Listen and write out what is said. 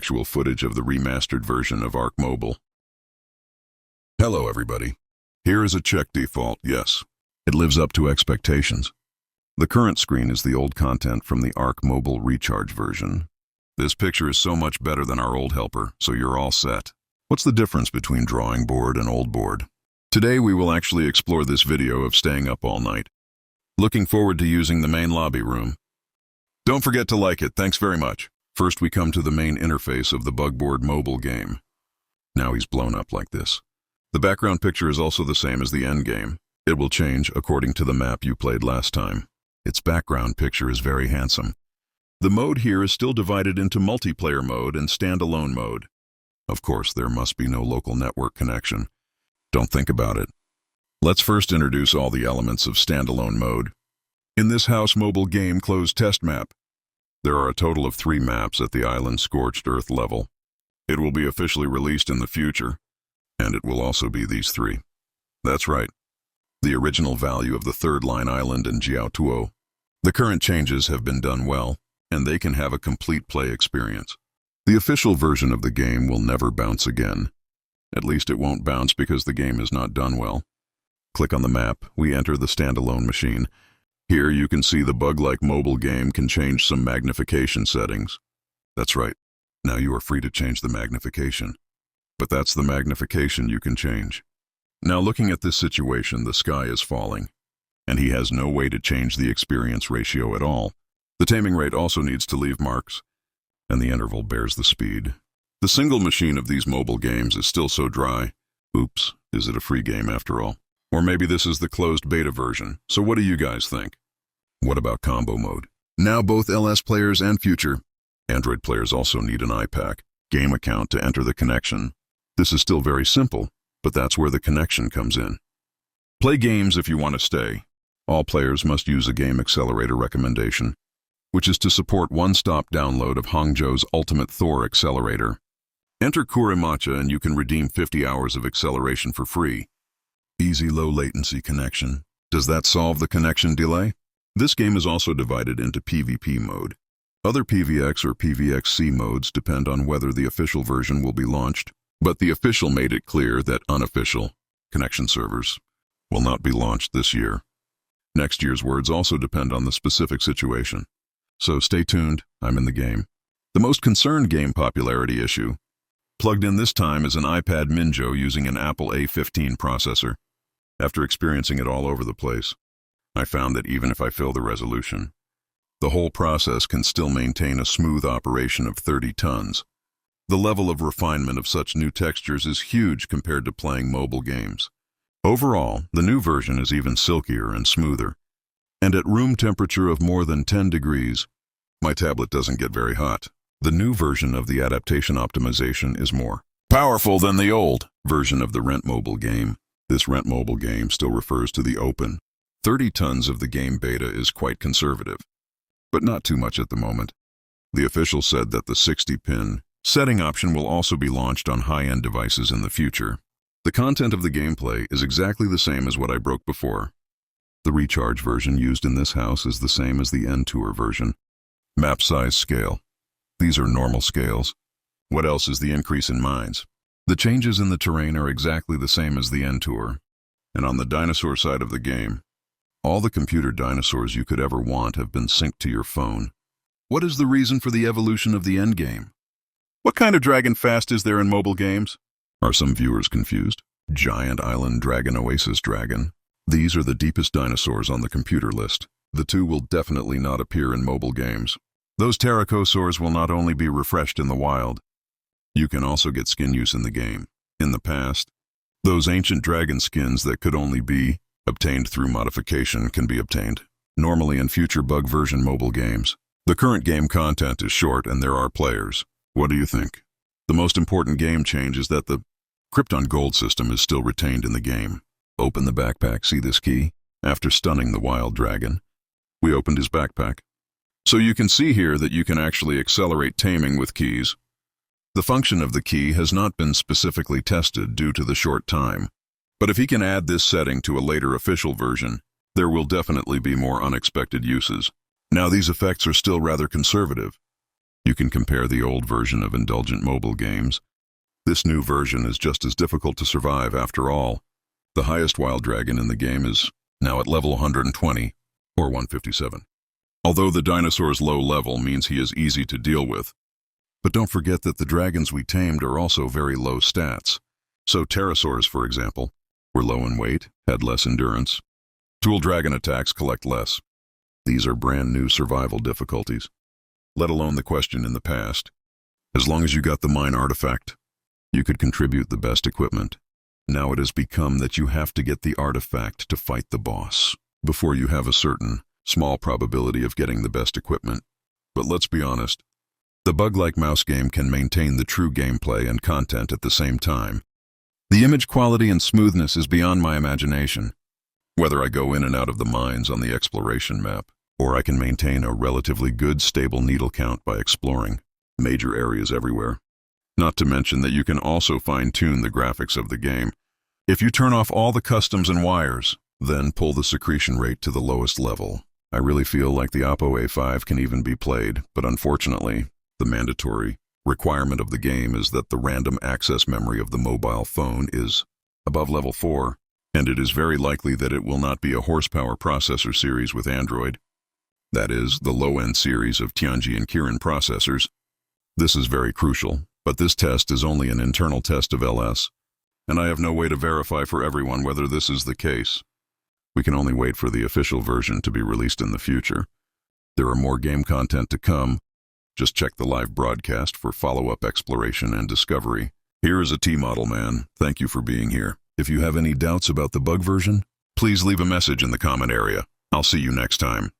actual footage of the remastered version of Ark Mobile. Hello everybody. Here is a check default, yes. It lives up to expectations. The current screen is the old content from the Ark Mobile recharge version. This picture is so much better than our old helper, so you're all set. What's the difference between drawing board and old board? Today we will actually explore this video of staying up all night. Looking forward to using the main lobby room. Don't forget to like it, thanks very much. First we come to the main interface of the Bugboard mobile game. Now he's blown up like this. The background picture is also the same as the end game. It will change according to the map you played last time. Its background picture is very handsome. The mode here is still divided into multiplayer mode and standalone mode. Of course, there must be no local network connection. Don't think about it. Let's first introduce all the elements of standalone mode. In this House Mobile game closed test map, there are a total of 3 maps at the island Scorched Earth level. It will be officially released in the future, and it will also be these 3. That's right, the original value of the Third Line Island and Jiaotuo. The current changes have been done well, and they can have a complete play experience. The official version of the game will never bounce again. At least it won't bounce because the game is not done well. Click on the map, we enter the standalone machine. Here you can see the bug-like mobile game can change some magnification settings. That's right, now you are free to change the magnification. But that's the magnification you can change. Now looking at this situation, the sky is falling, and he has no way to change the experience ratio at all. The taming rate also needs to leave marks, and the interval bears the speed. The single machine of these mobile games is still so dry. Oops, is it a free game after all? Or maybe this is the closed beta version, so what do you guys think? What about combo mode? Now both LS players and future Android players also need an iPack game account to enter the connection. This is still very simple, but that's where the connection comes in. Play games if you want to stay. All players must use a game accelerator recommendation, which is to support one-stop download of Hangzhou's Ultimate Thor accelerator. Enter Kurimacha and you can redeem 50 hours of acceleration for free. Easy low-latency connection. Does that solve the connection delay? This game is also divided into PvP mode. Other PvX or PvXC modes depend on whether the official version will be launched, but the official made it clear that unofficial connection servers will not be launched this year. Next year's words also depend on the specific situation. So stay tuned, I'm in the game. The most concerned game popularity issue. Plugged in this time is an iPad Minjo using an Apple A15 processor. After experiencing it all over the place, I found that even if I fill the resolution, the whole process can still maintain a smooth operation of 30 tons. The level of refinement of such new textures is huge compared to playing mobile games. Overall, the new version is even silkier and smoother. And at room temperature of more than 10 degrees, my tablet doesn't get very hot. The new version of the adaptation optimization is more powerful than the old version of the Rent Mobile game. This Rent Mobile game still refers to the open. 30 tons of the game beta is quite conservative, but not too much at the moment. The official said that the 60-pin setting option will also be launched on high-end devices in the future. The content of the gameplay is exactly the same as what I broke before. The recharge version used in this house is the same as the End Tour version. Map size scale. These are normal scales. What else is the increase in mines? The changes in the terrain are exactly the same as the End Tour. And on the dinosaur side of the game, all the computer dinosaurs you could ever want have been synced to your phone. What is the reason for the evolution of the end game? What kind of dragon fast is there in mobile games? Are some viewers confused? Giant Island Dragon, Oasis Dragon. These are the deepest dinosaurs on the computer list. The 2 will definitely not appear in mobile games. Those pterocosaurs will not only be refreshed in the wild, you can also get skin use in the game. In the past, those ancient dragon skins that could only be obtained through modification can be obtained normally in future bug version mobile games. The current game content is short and there are players. What do you think? The most important game change is that the Krypton Gold system is still retained in the game. Open the backpack, see this key? After stunning the wild dragon, we opened his backpack. So you can see here that you can actually accelerate taming with keys. The function of the key has not been specifically tested due to the short time. But if he can add this setting to a later official version, there will definitely be more unexpected uses. Now these effects are still rather conservative, You can compare the old version of indulgent mobile games. This new version is just as difficult to survive after all. The highest wild dragon in the game is now at level 120, or 157. Although the dinosaur's low level means he is easy to deal with. But don't forget that the dragons we tamed are also very low stats. So pterosaurs, for example, were low in weight, had less endurance. Tool dragon attacks collect less. These are brand new survival difficulties. Let alone the question in the past. As long as you got the mine artifact, you could contribute the best equipment. Now it has become that you have to get the artifact to fight the boss, before you have a certain, small probability of getting the best equipment. But let's be honest, the bug-like mouse game can maintain the true gameplay and content at the same time. The image quality and smoothness is beyond my imagination. Whether I go in and out of the mines on the exploration map, or I can maintain a relatively good stable needle count by exploring major areas everywhere. Not to mention that you can also fine-tune the graphics of the game. If you turn off all the customs and wires, then pull the secretion rate to the lowest level. I really feel like the Oppo A5 can even be played, but unfortunately, the mandatory requirement of the game is that the random access memory of the mobile phone is above level 4, and it is very likely that it will not be a horsepower processor series with Android. That is, the low-end series of Tianji and Kirin processors. This is very crucial, but this test is only an internal test of LS, and I have no way to verify for everyone whether this is the case. We can only wait for the official version to be released in the future. There are more game content to come. Just check the live broadcast for follow-up exploration and discovery. Here is a T-Model Man. Thank you for being here. If you have any doubts about the bug version, please leave a message in the comment area. I'll see you next time.